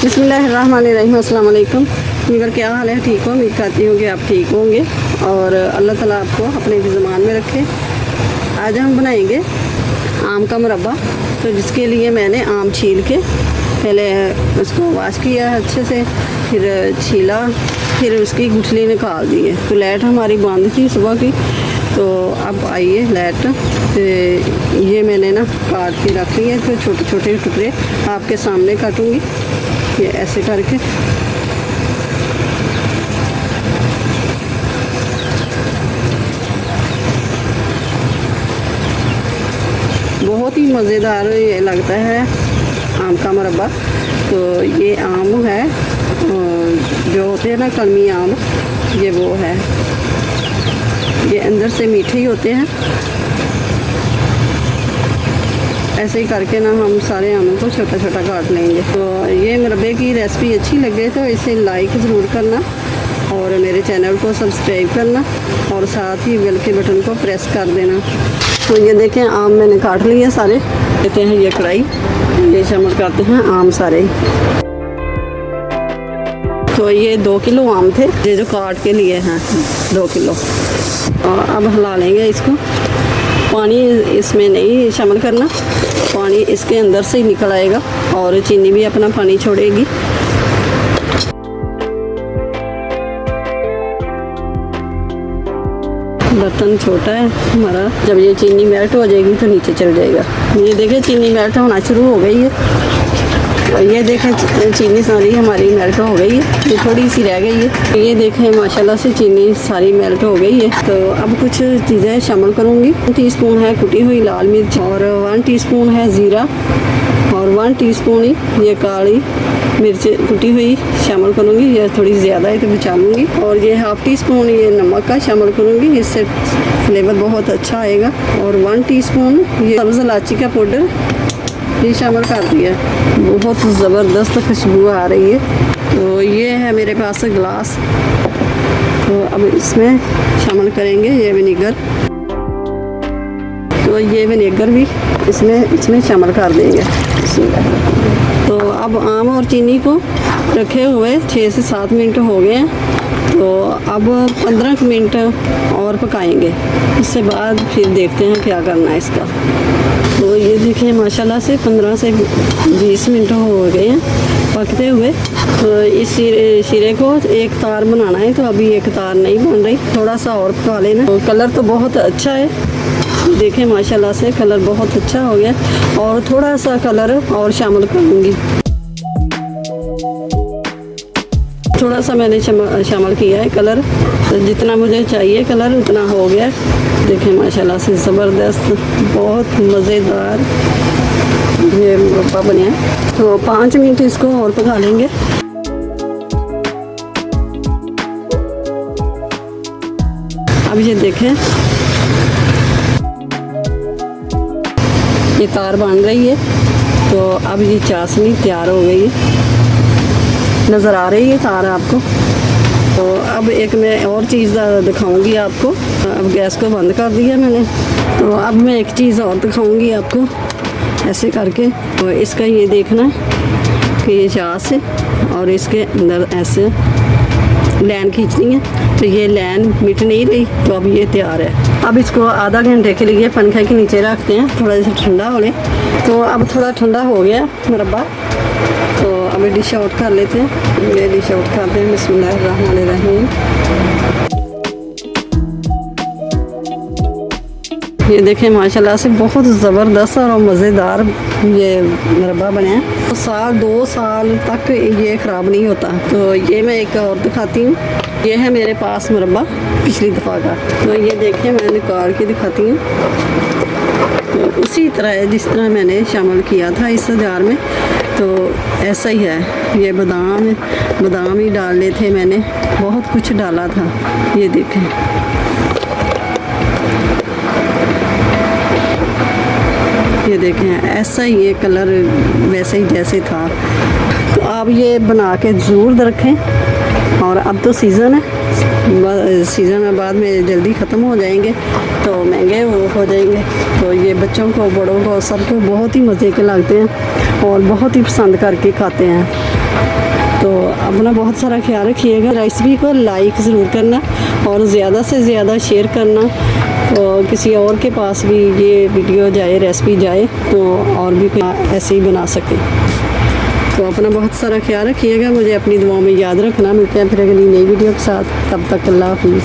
बिस्मिल्लाहिर्रहमानिर्रहीम। अस्सलाम वालेकुम। मगर क्या हाल है? ठीक हो? उम्मीद करती हूँ कि आप ठीक होंगे और अल्लाह ताला आपको अपने ज़मान में रखे। आज हम बनाएंगे आम का मुरब्बा। तो जिसके लिए मैंने आम छील के पहले उसको वॉश किया अच्छे से, फिर छीला, फिर उसकी गुठली निकाल दी है। तो लाइट हमारी बंद थी सुबह की, तो अब आई है लाइट। तो ये मैंने ना काट के रख लिया। तो छोटे छोटे टुकड़े आपके सामने काटूंगी, ये ऐसे करके। बहुत ही मज़ेदार ये लगता है आम का मुरब्बा। तो ये आम है जो होते हैं ना कलमी आम, ये वो है, ये अंदर से मीठे ही होते हैं। ऐसे ही करके ना हम सारे आमों को छोटा छोटा काट लेंगे। तो ये मुरब्बे की रेसिपी अच्छी लगे तो इसे लाइक ज़रूर करना और मेरे चैनल को सब्सक्राइब करना और साथ ही बेल के बटन को प्रेस कर देना। तो ये देखें आम मैंने काट लिए सारे। लेते हैं ये कढ़ाई, ये शामिल करते हैं आम सारे। तो ये 2 किलो आम थे, ये जो काट के लिए हैं 2 किलो। और अब हिला लेंगे इसको। पानी इसमें नहीं शामिल करना, पानी इसके अंदर से ही निकल आएगा और चीनी भी अपना पानी छोड़ेगी। बर्तन छोटा है हमारा, जब ये चीनी मेल्ट हो जाएगी तो नीचे चल जाएगा। ये देखें चीनी मेल्ट होना शुरू हो गई है। ये देखें चीनी सारी हमारी मेल्ट हो गई है, ये थोड़ी सी रह गई है। ये देखें माशाल्लाह से चीनी सारी मेल्ट हो गई है। तो अब कुछ चीज़ें शामिल करूँगी। 1 टीस्पून है कुटी हुई लाल मिर्च और 1 टीस्पून है ज़ीरा और 1 टीस्पून ही ये काली मिर्च कुटी हुई शामिल करूँगी। ये थोड़ी ज़्यादा है तो बचा लूँगी। और ये 1/2 टीस्पून ये नमक का शामिल करूँगी, इससे फ्लेवर बहुत अच्छा आएगा। और 1 टीस्पून ये सब्ज़ इलायची का पाउडर ये शामिल कर दिया। बहुत ज़बरदस्त खुशबू आ रही है। तो ये है मेरे पास गिलास। तो अब इसमें शामिल करेंगे ये विनेगर। तो ये विनेगर भी इसमें शामिल कर देंगे। तो अब आम और चीनी को रखे हुए 6 से 7 मिनट हो गए हैं। तो अब 15 मिनट और पकाएंगे। उसके बाद फिर देखते हैं क्या करना है इसका। तो ये देखें माशाल्लाह से 15 से 20 मिनट हो गए हैं पकते हुए। तो इस शीरे को एक तार बनाना है, तो अभी एक तार नहीं बन रही, थोड़ा सा और पका लेना। तो कलर तो बहुत अच्छा है, देखें माशाल्लाह से कलर बहुत अच्छा हो गया। और थोड़ा सा कलर और शामिल करूँगी, थोड़ा सा मैंने शामिल किया है कलर। तो जितना मुझे चाहिए कलर उतना हो गया। देखें माशाल्लाह से ज़बरदस्त बहुत मज़ेदार ये मुरब्बा बना। तो 5 मिनट इसको और पका लेंगे। अब ये देखें ये तार बन रही है। तो अब ये चाशनी तैयार हो गई है, नज़र आ रही है तार आपको। तो अब एक मैं और चीज़ दिखाऊंगी आपको। अब गैस को बंद कर दिया मैंने। तो अब मैं एक चीज़ और दिखाऊंगी आपको ऐसे करके। तो इसका ये देखना कि ये चास है और इसके अंदर ऐसे लाइन खींचनी है। तो ये लाइन मिट नहीं रही, तो अब ये तैयार है। अब इसको आधा घंटे के लिए पंखे के नीचे रखते हैं, थोड़ा सा ठंडा हो ले। तो अब थोड़ा ठंडा हो गया मुरब्बा। तो अभी डिश आउट कर लेते हैं। ये डिश आउट करते हैं। बिस्मिल्लाहिर्रहमानिर्रहीम। ये देखें माशाल्लाह से बहुत ज़बरदस्त और मज़ेदार ये मुरब्बा बना है। तो 2 साल तक ये ख़राब नहीं होता। तो ये मैं एक और दिखाती हूँ। ये है मेरे पास मुरब्बा पिछली दफ़ा का। तो ये देखें मैं निकाल के दिखाती हूँ। तो उसी तरह है जिस तरह मैंने शामिल किया था इस जार में। तो ऐसा ही है। ये बादाम ही डालने थे मैंने, बहुत कुछ डाला था। ये देखें ये देखें ऐसा ही ये कलर वैसे ही जैसे था। तो आप ये बना के ज़रूर रखें। और अब तो सीज़न है सीज़न बाद में जल्दी ख़त्म हो जाएंगे तो महंगे हो जाएंगे। तो ये बच्चों को, बड़ों को, सबको बहुत ही मज़े के लगते हैं और बहुत ही पसंद करके खाते हैं। तो अपना बहुत सारा ख्याल रखिएगा। रेसिपी को लाइक ज़रूर करना और ज़्यादा से ज़्यादा शेयर करना, तो किसी और के पास भी ये वीडियो जाए, रेसिपी जाए, तो और भी ऐसे ही बना सके। तो अपना बहुत सारा ख्याल रखिएगा, मुझे अपनी दुआओं में याद रखना। मिलते हैं फिर अगली नई वीडियो के साथ, तब तक अल्लाह हाफिज़।